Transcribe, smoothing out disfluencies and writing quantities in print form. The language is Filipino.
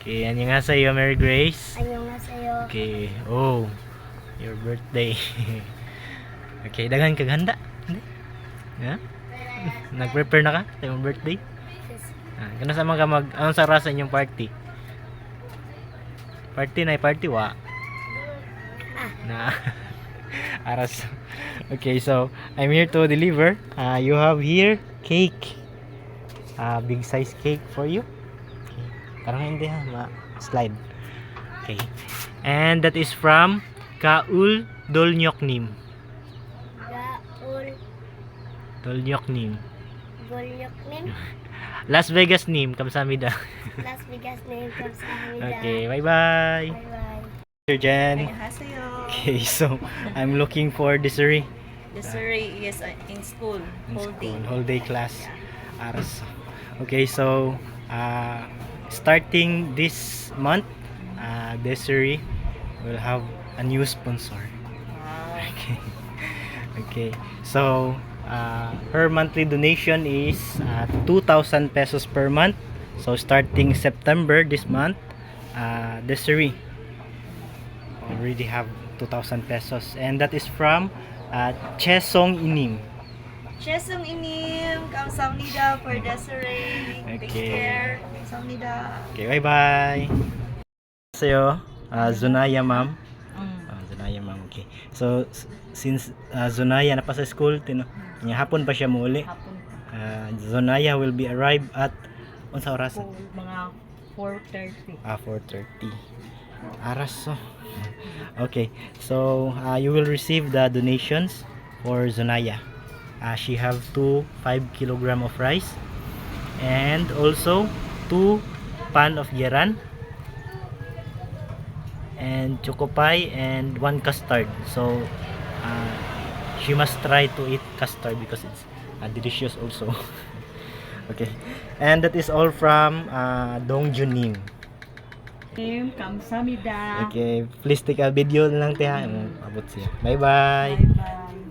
Okay, 안녕하세요, Mary Grace. 안녕하세요. Okay, oh, your birthday. Okay, daghan kag handa. Hindi? Ha? Nag-prepare na ka sa iyong birthday? Kano sa mga anong sa rasa inyong party? Party wa. Na. Aras. Okay, so I'm here to deliver. You have here cake. Big size cake for you. Okay. Parang hindi ha, slide. Okay. And that is from Kaul Dolnyoknim. Gaul Dolnyoknim. Golyoknim. Las Vegas nim, kamsamida. Las Vegas name kamsahamnida. Okay, bye-bye. Bye-bye. Sir Jen. 안녕하세요. Okay, so I'm looking for Desiree. Desiree is in school, In whole day. school, whole day class. Aras. Okay, so starting this month, Desiree will have a new sponsor. Wow. Okay. Okay. So her monthly donation is 2,000 pesos per month. So starting September this month, Desiree already have 2,000 pesos, and that is from Chesong Inim. Chesong inim, kamsahamnida for Desiree. Take Okay. care. Kamsahamnida. Okay, bye-bye. Sa'yo, Zunaya ma'am. Zunaya ma'am, okay. So, since Zunaya na pa sa school, hapon pa siya muuli. Hapon Zunaya will be arrive at unsa oras? po, mga 4:30. 4:30. Aras so. Okay, so you will receive the donations for Zunaya. She have 5 kilogram of rice, and also 2 pan of geran, and choco pie, and 1 custard. So she must try to eat custard because it's delicious also. Okay, and that is all from Dong Junim. Kamsahamnida. Okay, please take a video na lang tiha. Abot siya. Bye bye. Bye-bye.